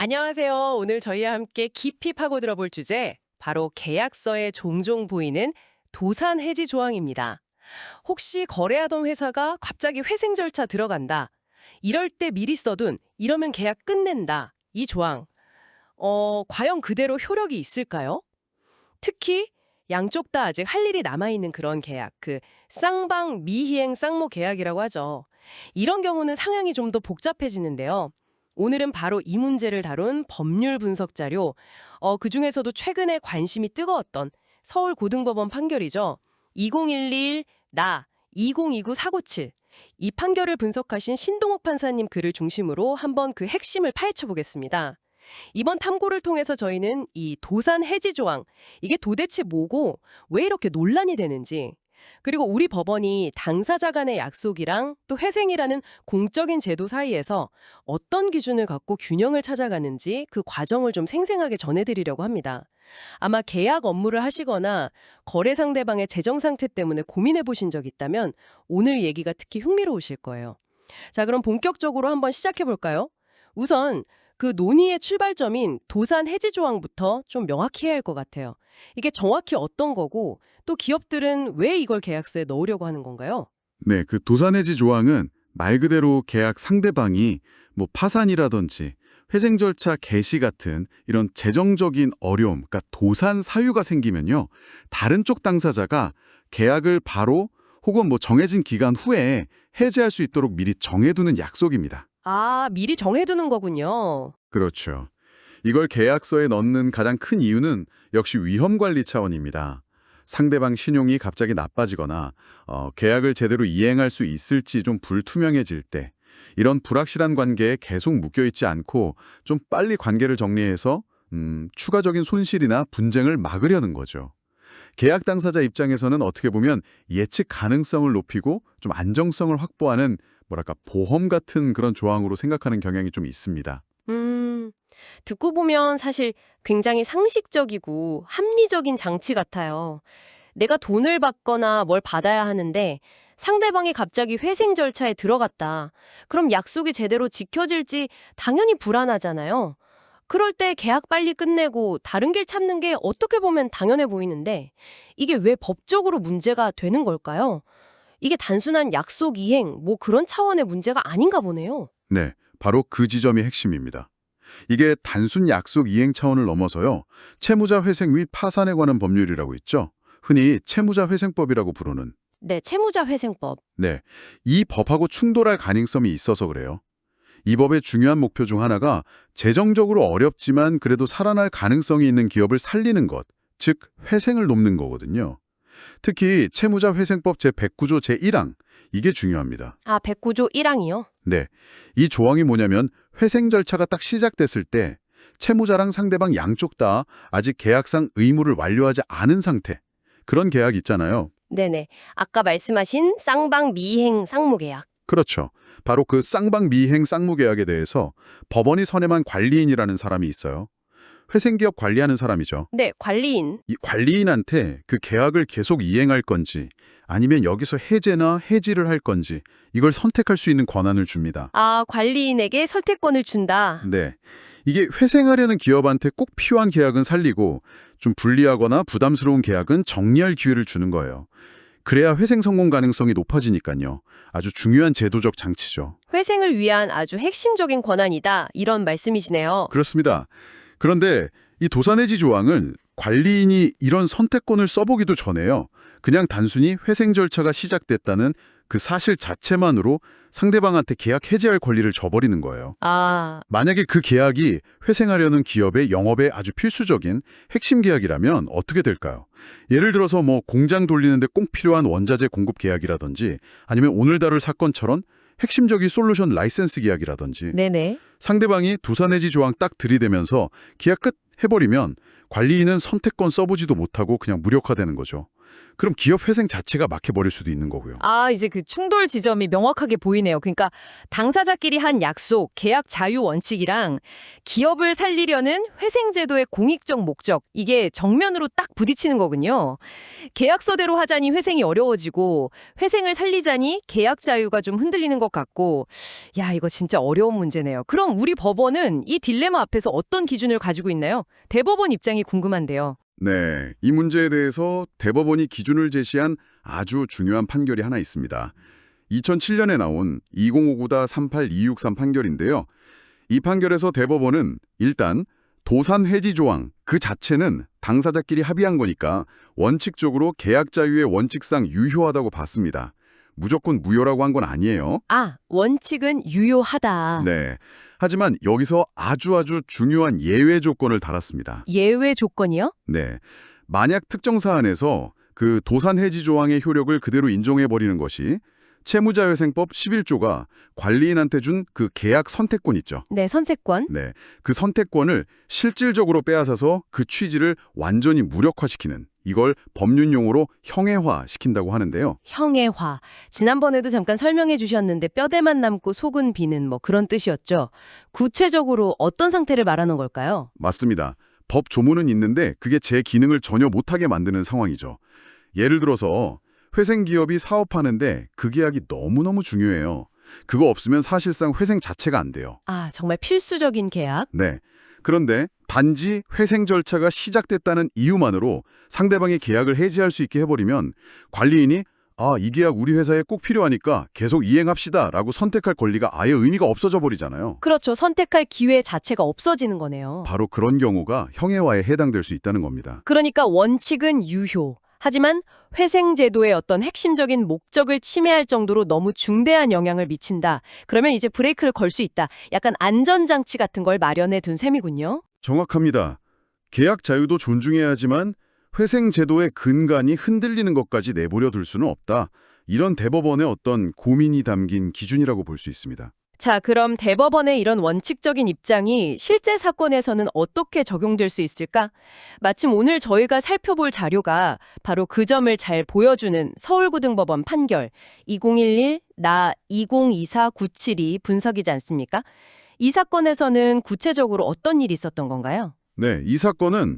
안녕하세요. 오늘 저희와 함께 깊이 파고들어 볼 주제, 바로 계약서에 종종 보이는 도산 해지 조항입니다. 혹시 거래하던 회사가 갑자기 회생 절차 들어간다. 이럴 때 미리 써둔 이러면 계약 끝낸다. 이 조항. 과연 그대로 효력이 있을까요? 특히 양쪽 다 아직 할 일이 남아있는 그런 계약, 쌍방 미희행 쌍모 계약이라고 하죠. 이런 경우는 상황이 좀 더 복잡해지는데요. 오늘은 바로 이 문제를 다룬 법률 분석 자료, 그중에서도 최근에 관심이 뜨거웠던 서울고등법원 판결이죠. 2011 나 2029 사고칠. 이 판결을 분석하신 신동욱 판사님 글을 중심으로 한번 그 핵심을 파헤쳐 보겠습니다. 이번 탐구를 통해서 저희는 이 도산 해지 조항, 이게 도대체 뭐고 왜 이렇게 논란이 되는지, 그리고 우리 법원이 당사자 간의 약속이랑 또 회생이라는 공적인 제도 사이에서 어떤 기준을 갖고 균형을 찾아가는지 그 과정을 좀 생생하게 전해드리려고 합니다. 아마 계약 업무를 하시거나 거래 상대방의 재정 상태 때문에 고민해 보신 적 있다면 오늘 얘기가 특히 흥미로우실 거예요. 자, 그럼 본격적으로 한번 시작해 볼까요? 우선 그 논의의 출발점인 도산 해지 조항부터 좀 명확히 해야 할 것 같아요. 이게 정확히 어떤 거고 또 기업들은 왜 이걸 계약서에 넣으려고 하는 건가요? 네, 그 도산해지 조항은 말 그대로 계약 상대방이 뭐 파산이라든지 회생 절차 개시 같은 이런 재정적인 어려움, 그러니까 도산 사유가 생기면요, 다른 쪽 당사자가 계약을 바로 혹은 뭐 정해진 기간 후에 해지할 수 있도록 미리 정해두는 약속입니다. 아, 미리 정해두는 거군요. 그렇죠. 이걸 계약서에 넣는 가장 큰 이유는 역시 위험 관리 차원입니다. 상대방 신용이 갑자기 나빠지거나 계약을 제대로 이행할 수 있을지 좀 불투명해질 때 이런 불확실한 관계에 계속 묶여있지 않고 좀 빨리 관계를 정리해서 추가적인 손실이나 분쟁을 막으려는 거죠. 계약 당사자 입장에서는 어떻게 보면 예측 가능성을 높이고 좀 안정성을 확보하는 뭐랄까 보험 같은 그런 조항으로 생각하는 경향이 좀 있습니다. 듣고 보면 사실 굉장히 상식적이고 합리적인 장치 같아요. 내가 돈을 받거나 뭘 받아야 하는데 상대방이 갑자기 회생 절차에 들어갔다. 그럼 약속이 제대로 지켜질지 당연히 불안하잖아요. 그럴 때 계약 빨리 끝내고 다른 길 찾는 게 어떻게 보면 당연해 보이는데 이게 왜 법적으로 문제가 되는 걸까요? 이게 단순한 약속 이행, 뭐 그런 차원의 문제가 아닌가 보네요. 네, 바로 그 지점이 핵심입니다. 이게 단순 약속 이행 차원을 넘어서요, 채무자 회생 및 파산에 관한 법률이라고 있죠. 흔히 채무자 회생법이라고 부르는. 네, 채무자 회생법. 네, 이 법하고 충돌할 가능성이 있어서 그래요. 이 법의 중요한 목표 중 하나가 재정적으로 어렵지만 그래도 살아날 가능성이 있는 기업을 살리는 것, 즉 회생을 돕는 거거든요. 특히 채무자 회생법 제109조 제1항, 이게 중요합니다. 아, 109조 1항이요? 네, 이 조항이 뭐냐면 회생 절차가 딱 시작됐을 때 채무자랑 상대방 양쪽 다 아직 계약상 의무를 완료하지 않은 상태, 그런 계약 있잖아요. 네네. 아까 말씀하신 쌍방 미행 쌍무계약. 그렇죠. 바로 그 쌍방 미행 쌍무 계약에 대해서 법원이 선임한 관리인이라는 사람이 있어요. 회생기업 관리하는 사람이죠. 네, 관리인. 이 관리인한테 그 계약을 계속 이행할 건지 아니면 여기서 해제나 해지를 할 건지 이걸 선택할 수 있는 권한을 줍니다. 아, 관리인에게 선택권을 준다. 네. 이게 회생하려는 기업한테 꼭 필요한 계약은 살리고 좀 불리하거나 부담스러운 계약은 정리할 기회를 주는 거예요. 그래야 회생 성공 가능성이 높아지니까요. 아주 중요한 제도적 장치죠. 회생을 위한 아주 핵심적인 권한이다. 이런 말씀이시네요. 그렇습니다. 그런데 이 도산해지 조항은 관리인이 이런 선택권을 써보기도 전에요, 그냥 단순히 회생 절차가 시작됐다는 그 사실 자체만으로 상대방한테 계약 해지할 권리를 줘버리는 거예요. 아, 만약에 그 계약이 회생하려는 기업의 영업에 아주 필수적인 핵심 계약이라면 어떻게 될까요? 예를 들어서 뭐 공장 돌리는데 꼭 필요한 원자재 공급 계약이라든지 아니면 오늘 다룰 사건처럼 핵심적인 솔루션 라이센스 계약이라든지 네네. 상대방이 도산해지 조항 딱 들이대면서 계약 끝 해버리면 관리인은 선택권 써보지도 못하고 그냥 무력화되는 거죠. 그럼 기업 회생 자체가 막혀버릴 수도 있는 거고요. 아, 이제 그 충돌 지점이 명확하게 보이네요. 그러니까 당사자끼리 한 약속, 계약 자유 원칙이랑 기업을 살리려는 회생제도의 공익적 목적, 이게 정면으로 딱 부딪히는 거군요. 계약서대로 하자니 회생이 어려워지고 회생을 살리자니 계약 자유가 좀 흔들리는 것 같고, 야, 이거 진짜 어려운 문제네요. 그럼 우리 법원은 이 딜레마 앞에서 어떤 기준을 가지고 있나요? 대법원 입장이 궁금한데요. 네, 이 문제에 대해서 대법원이 기준을 제시한 아주 중요한 판결이 하나 있습니다. 2007년에 나온 2059-38263 판결인데요. 이 판결에서 대법원은 일단 도산 해지 조항 그 자체는 당사자끼리 합의한 거니까 원칙적으로 계약 자유의 원칙상 유효하다고 봤습니다. 무조건 무효라고 한 건 아니에요. 아, 원칙은 유효하다. 네. 하지만 여기서 아주 중요한 예외 조건을 달았습니다. 예외 조건이요? 네. 만약 특정 사안에서 그 도산 해지 조항의 효력을 그대로 인정해버리는 것이 채무자회생법 11조가 관리인한테 준 그 계약 선택권 있죠. 네, 선택권. 네. 그 선택권을 실질적으로 빼앗아서 그 취지를 완전히 무력화시키는 이걸 법률용어로 형해화시킨다고 하는데요. 형해화. 지난번에도 잠깐 설명해 주셨는데 뼈대만 남고 속은 비는 뭐 그런 뜻이었죠. 구체적으로 어떤 상태를 말하는 걸까요? 맞습니다. 법 조문은 있는데 그게 제 기능을 전혀 못하게 만드는 상황이죠. 예를 들어서 회생기업이 사업하는데 그 계약이 너무너무 중요해요. 그거 없으면 사실상 회생 자체가 안 돼요. 아, 정말 필수적인 계약? 네. 그런데 단지 회생 절차가 시작됐다는 이유만으로 상대방의 계약을 해지할 수 있게 해버리면 관리인이 이 계약 우리 회사에 꼭 필요하니까 계속 이행합시다 라고 선택할 권리가 아예 의미가 없어져 버리잖아요. 그렇죠. 선택할 기회 자체가 없어지는 거네요. 바로 그런 경우가 형해화에 해당될 수 있다는 겁니다. 그러니까 원칙은 유효. 하지만 회생제도의 어떤 핵심적인 목적을 침해할 정도로 너무 중대한 영향을 미친다. 그러면 이제 브레이크를 걸 수 있다. 약간 안전장치 같은 걸 마련해 둔 셈이군요. 정확합니다. 계약 자유도 존중해야 하지만 회생 제도의 근간이 흔들리는 것까지 내버려 둘 수는 없다. 이런 대법원의 어떤 고민이 담긴 기준이라고 볼 수 있습니다. 자, 그럼 대법원의 이런 원칙적인 입장이 실제 사건에서는 어떻게 적용될 수 있을까? 마침 오늘 저희가 살펴볼 자료가 바로 그 점을 잘 보여주는 서울고등법원 판결 2011-2024-972 분석이지 않습니까? 이 사건에서는 구체적으로 어떤 일이 있었던 건가요? 네, 이 사건은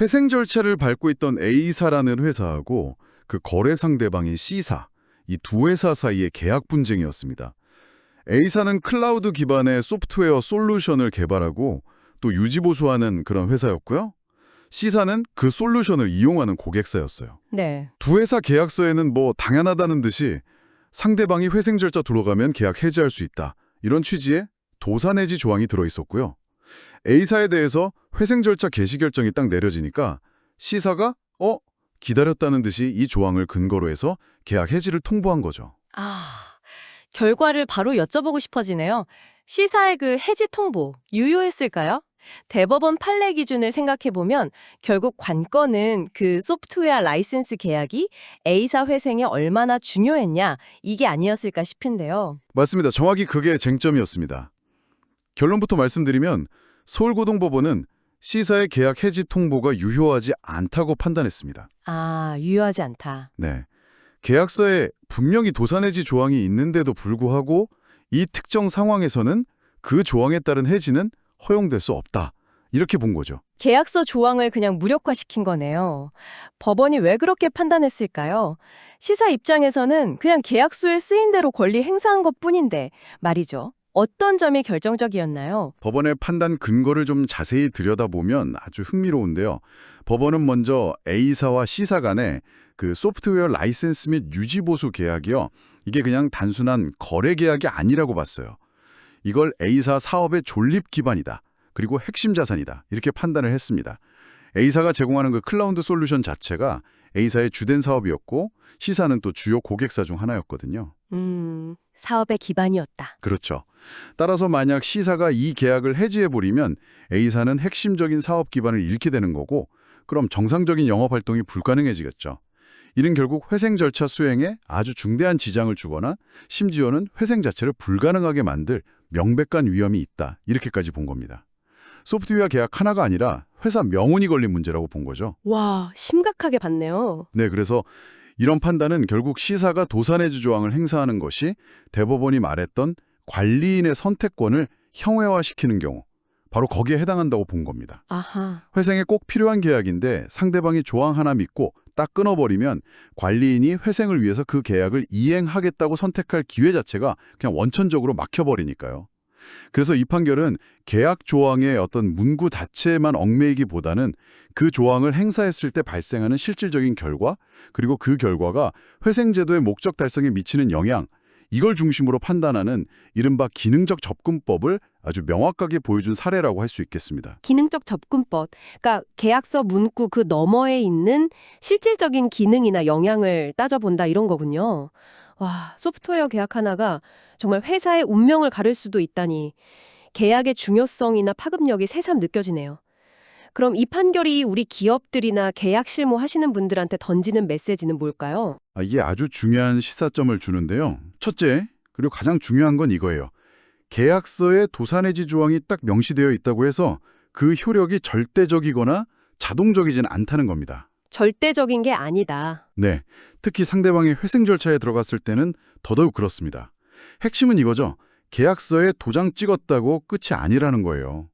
회생 절차를 밟고 있던 A사라는 회사하고 그 거래 상대방인 C사, 이 두 회사 사이의 계약 분쟁이었습니다. A사는 클라우드 기반의 소프트웨어 솔루션을 개발하고 또 유지보수하는 그런 회사였고요. C사는 그 솔루션을 이용하는 고객사였어요. 네. 두 회사 계약서에는 뭐 당연하다는 듯이 상대방이 회생 절차 들어가면 계약 해지할 수 있다. 이런 취지의 도산 해지 조항이 들어있었고요. A사에 대해서 회생 절차 개시 결정이 딱 내려지니까 C사가 기다렸다는 듯이 이 조항을 근거로 해서 계약 해지를 통보한 거죠. 결과를 바로 여쭤보고 싶어지네요. C사의 그 해지 통보, 유효했을까요? 대법원 판례 기준을 생각해보면 결국 관건은 그 소프트웨어 라이센스 계약이 A사 회생에 얼마나 중요했냐, 이게 아니었을까 싶은데요. 맞습니다. 정확히 그게 쟁점이었습니다. 결론부터 말씀드리면 서울고등법원은 C사의 계약 해지 통보가 유효하지 않다고 판단했습니다. 유효하지 않다. 네. 계약서에 분명히 도산 해지 조항이 있는데도 불구하고 이 특정 상황에서는 그 조항에 따른 해지는 허용될 수 없다. 이렇게 본 거죠. 계약서 조항을 그냥 무력화시킨 거네요. 법원이 왜 그렇게 판단했을까요? C사 입장에서는 그냥 계약서에 쓰인 대로 권리 행사한 것뿐인데 말이죠. 어떤 점이 결정적이었나요? 법원의 판단 근거를 좀 자세히 들여다보면 아주 흥미로운데요. 법원은 먼저 A사와 C사 간에 그 소프트웨어 라이센스 및 유지보수 계약이요. 이게 그냥 단순한 거래 계약이 아니라고 봤어요. 이걸 A사 사업의 존립 기반이다. 그리고 핵심 자산이다. 이렇게 판단을 했습니다. A사가 제공하는 그 클라우드 솔루션 자체가 A사의 주된 사업이었고 C사는 또 주요 고객사 중 하나였거든요. 사업의 기반이었다. 그렇죠. 따라서 만약 C사가 이 계약을 해지해버리면 A사는 핵심적인 사업 기반을 잃게 되는 거고 그럼 정상적인 영업활동이 불가능해지겠죠. 이는 결국 회생 절차 수행에 아주 중대한 지장을 주거나 심지어는 회생 자체를 불가능하게 만들 명백한 위험이 있다. 이렇게까지 본 겁니다. 소프트웨어 계약 하나가 아니라 회사 명운이 걸린 문제라고 본 거죠. 와, 심각하게 봤네요. 네, 그래서 이런 판단은 결국 시사가 도산해지 조항을 행사하는 것이 대법원이 말했던 관리인의 선택권을 형해화시키는 경우, 바로 거기에 해당한다고 본 겁니다. 아하. 회생에 꼭 필요한 계약인데 상대방이 조항 하나 믿고 딱 끊어버리면 관리인이 회생을 위해서 그 계약을 이행하겠다고 선택할 기회 자체가 그냥 원천적으로 막혀버리니까요. 그래서 이 판결은 계약 조항의 어떤 문구 자체에만 얽매이기보다는 그 조항을 행사했을 때 발생하는 실질적인 결과, 그리고 그 결과가 회생제도의 목적 달성에 미치는 영향, 이걸 중심으로 판단하는 이른바 기능적 접근법을 아주 명확하게 보여준 사례라고 할 수 있겠습니다. 기능적 접근법. 그러니까 계약서 문구 그 너머에 있는 실질적인 기능이나 영향을 따져본다 이런 거군요. 와, 소프트웨어 계약 하나가 정말 회사의 운명을 가를 수도 있다니 계약의 중요성이나 파급력이 새삼 느껴지네요. 그럼 이 판결이 우리 기업들이나 계약 실무 하시는 분들한테 던지는 메시지는 뭘까요? 이게 아주 중요한 시사점을 주는데요. 첫째, 그리고 가장 중요한 건 이거예요. 계약서에 도산해지 조항이 딱 명시되어 있다고 해서 그 효력이 절대적이거나 자동적이진 않다는 겁니다. 절대적인 게 아니다. 네, 특히 상대방의 회생 절차에 들어갔을 때는 더더욱 그렇습니다. 핵심은 이거죠. 계약서에 도장 찍었다고 끝이 아니라는 거예요.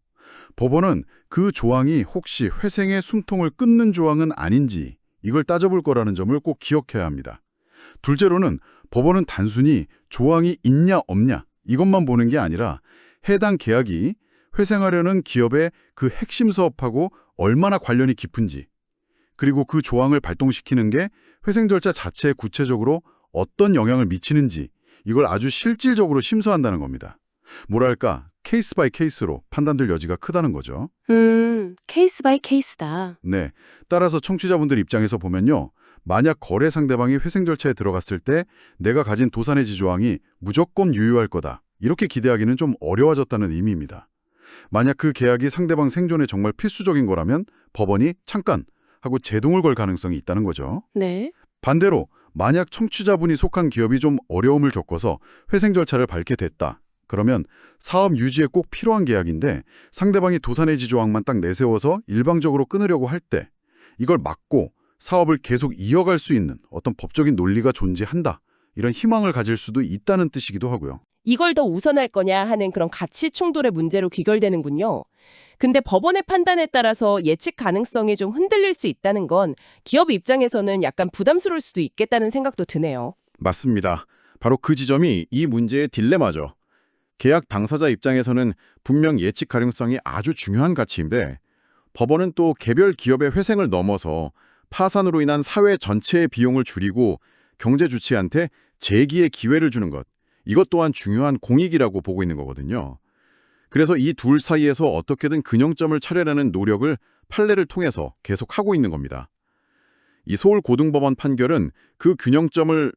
법원은 그 조항이 혹시 회생의 숨통을 끊는 조항은 아닌지 이걸 따져볼 거라는 점을 꼭 기억해야 합니다. 둘째로는 법원은 단순히 조항이 있냐 없냐 이것만 보는 게 아니라 해당 계약이 회생하려는 기업의 그 핵심 사업하고 얼마나 관련이 깊은지, 그리고 그 조항을 발동시키는 게 회생 절차 자체에 구체적으로 어떤 영향을 미치는지 이걸 아주 실질적으로 심사한다는 겁니다. 뭐랄까 케이스 바이 케이스로 판단될 여지가 크다는 거죠. 케이스 바이 케이스다. 네, 따라서 청취자분들 입장에서 보면요. 만약 거래 상대방이 회생 절차에 들어갔을 때 내가 가진 도산해지 조항이 무조건 유효할 거다. 이렇게 기대하기는 좀 어려워졌다는 의미입니다. 만약 그 계약이 상대방 생존에 정말 필수적인 거라면 법원이 잠깐 하고 제동을 걸 가능성이 있다는 거죠. 네. 반대로 만약 청취자분이 속한 기업이 좀 어려움을 겪어서 회생 절차를 밟게 됐다. 그러면 사업 유지에 꼭 필요한 계약인데 상대방이 도산해지 조항만 딱 내세워서 일방적으로 끊으려고 할 때 이걸 막고 사업을 계속 이어갈 수 있는 어떤 법적인 논리가 존재한다. 이런 희망을 가질 수도 있다는 뜻이기도 하고요. 이걸 더 우선할 거냐 하는 그런 가치 충돌의 문제로 귀결되는군요. 근데 법원의 판단에 따라서 예측 가능성이 좀 흔들릴 수 있다는 건 기업 입장에서는 약간 부담스러울 수도 있겠다는 생각도 드네요. 맞습니다. 바로 그 지점이 이 문제의 딜레마죠. 계약 당사자 입장에서는 분명 예측 가능성이 아주 중요한 가치인데 법원은 또 개별 기업의 회생을 넘어서 파산으로 인한 사회 전체의 비용을 줄이고 경제 주체한테 재기의 기회를 주는 것, 이것 또한 중요한 공익이라고 보고 있는 거거든요. 그래서 이 둘 사이에서 어떻게든 균형점을 차려내는 노력을 판례를 통해서 계속하고 있는 겁니다. 이 서울고등법원 판결은 그 균형점을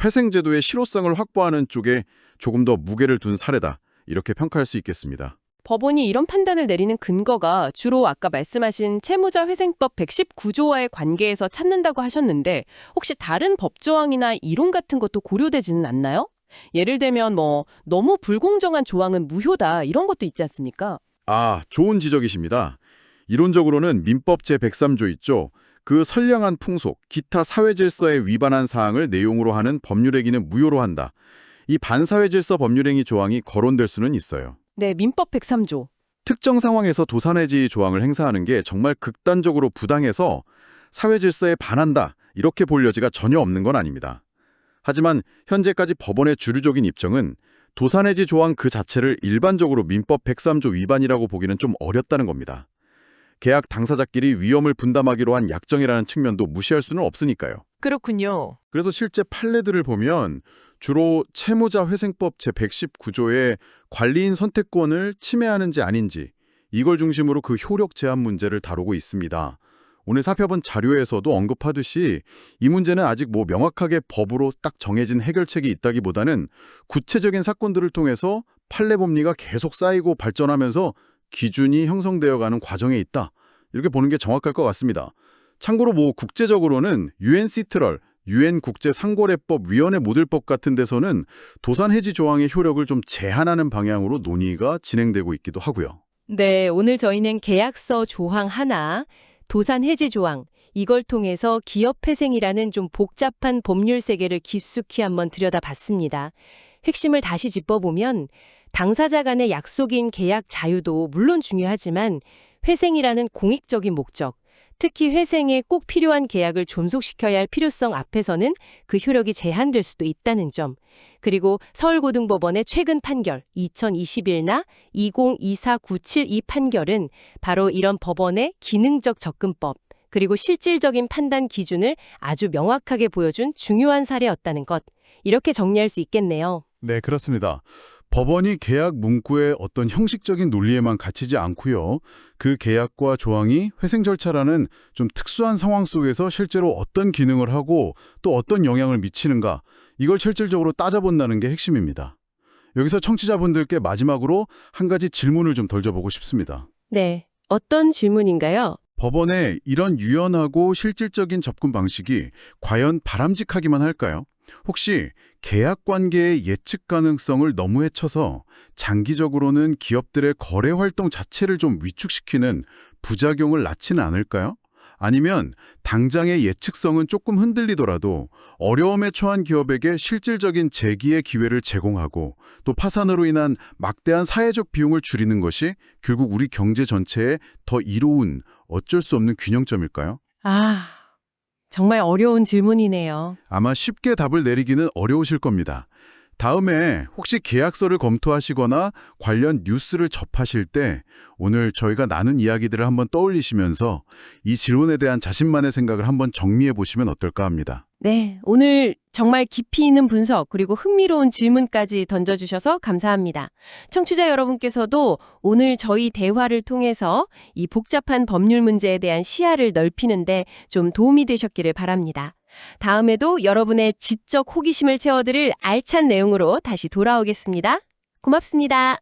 회생제도의 실효성을 확보하는 쪽에 조금 더 무게를 둔 사례다, 이렇게 평가할 수 있겠습니다. 법원이 이런 판단을 내리는 근거가 주로 아까 말씀하신 채무자회생법 119조와의 관계에서 찾는다고 하셨는데 혹시 다른 법조항이나 이론 같은 것도 고려되지는 않나요? 예를 들면 너무 불공정한 조항은 무효다 이런 것도 있지 않습니까? 좋은 지적이십니다. 이론적으로는 민법 제103조 있죠. 그 선량한 풍속, 기타 사회질서에 위반한 사항을 내용으로 하는 법률행위는 무효로 한다. 이 반사회질서 법률행위 조항이 거론될 수는 있어요. 네, 민법 103조. 특정 상황에서 도산해지 조항을 행사하는 게 정말 극단적으로 부당해서 사회질서에 반한다, 이렇게 볼 여지가 전혀 없는 건 아닙니다. 하지만 현재까지 법원의 주류적인 입장은 도산해지 조항 그 자체를 일반적으로 민법 103조 위반이라고 보기는 좀 어렵다는 겁니다. 계약 당사자끼리 위험을 분담하기로 한 약정이라는 측면도 무시할 수는 없으니까요. 그렇군요. 그래서 실제 판례들을 보면 주로 채무자회생법 제119조의 관리인 선택권을 침해하는지 아닌지 이걸 중심으로 그 효력 제한 문제를 다루고 있습니다. 오늘 살펴본 자료에서도 언급하듯이 이 문제는 아직 명확하게 법으로 딱 정해진 해결책이 있다기보다는 구체적인 사건들을 통해서 판례 법리가 계속 쌓이고 발전하면서 기준이 형성되어가는 과정에 있다. 이렇게 보는 게 정확할 것 같습니다. 참고로 국제적으로는 UNCTRAL, UN 국제상고례법 위원회 모델법 같은 데서는 도산해지 조항의 효력을 좀 제한하는 방향으로 논의가 진행되고 있기도 하고요. 네, 오늘 저희는 계약서 조항 하나, 도산 해지 조항, 이걸 통해서 기업회생이라는 좀 복잡한 법률 세계를 깊숙이 한번 들여다봤습니다. 핵심을 다시 짚어보면 당사자 간의 약속인 계약 자유도 물론 중요하지만 회생이라는 공익적인 목적, 특히 회생에 꼭 필요한 계약을 존속시켜야 할 필요성 앞에서는 그 효력이 제한될 수도 있다는 점. 그리고 서울고등법원의 최근 판결 2021나 2024-972 판결은 바로 이런 법원의 기능적 접근법 그리고 실질적인 판단 기준을 아주 명확하게 보여준 중요한 사례였다는 것. 이렇게 정리할 수 있겠네요. 네, 그렇습니다. 법원이 계약 문구의 어떤 형식적인 논리에만 갇히지 않고요. 그 계약과 조항이 회생 절차라는 좀 특수한 상황 속에서 실제로 어떤 기능을 하고 또 어떤 영향을 미치는가, 이걸 실질적으로 따져본다는 게 핵심입니다. 여기서 청취자분들께 마지막으로 한 가지 질문을 좀 던져보고 싶습니다. 네, 어떤 질문인가요? 법원의 이런 유연하고 실질적인 접근 방식이 과연 바람직하기만 할까요? 혹시 계약 관계의 예측 가능성을 너무 헤쳐서 장기적으로는 기업들의 거래 활동 자체를 좀 위축시키는 부작용을 낳지는 않을까요? 아니면 당장의 예측성은 조금 흔들리더라도 어려움에 처한 기업에게 실질적인 재기의 기회를 제공하고 또 파산으로 인한 막대한 사회적 비용을 줄이는 것이 결국 우리 경제 전체에 더 이로운 어쩔 수 없는 균형점일까요? 정말 어려운 질문이네요. 아마 쉽게 답을 내리기는 어려우실 겁니다. 다음에 혹시 계약서를 검토하시거나 관련 뉴스를 접하실 때 오늘 저희가 나눈 이야기들을 한번 떠올리시면서 이 질문에 대한 자신만의 생각을 한번 정리해 보시면 어떨까 합니다. 네, 오늘 정말 깊이 있는 분석 그리고 흥미로운 질문까지 던져주셔서 감사합니다. 청취자 여러분께서도 오늘 저희 대화를 통해서 이 복잡한 법률 문제에 대한 시야를 넓히는데 좀 도움이 되셨기를 바랍니다. 다음에도 여러분의 지적 호기심을 채워드릴 알찬 내용으로 다시 돌아오겠습니다. 고맙습니다.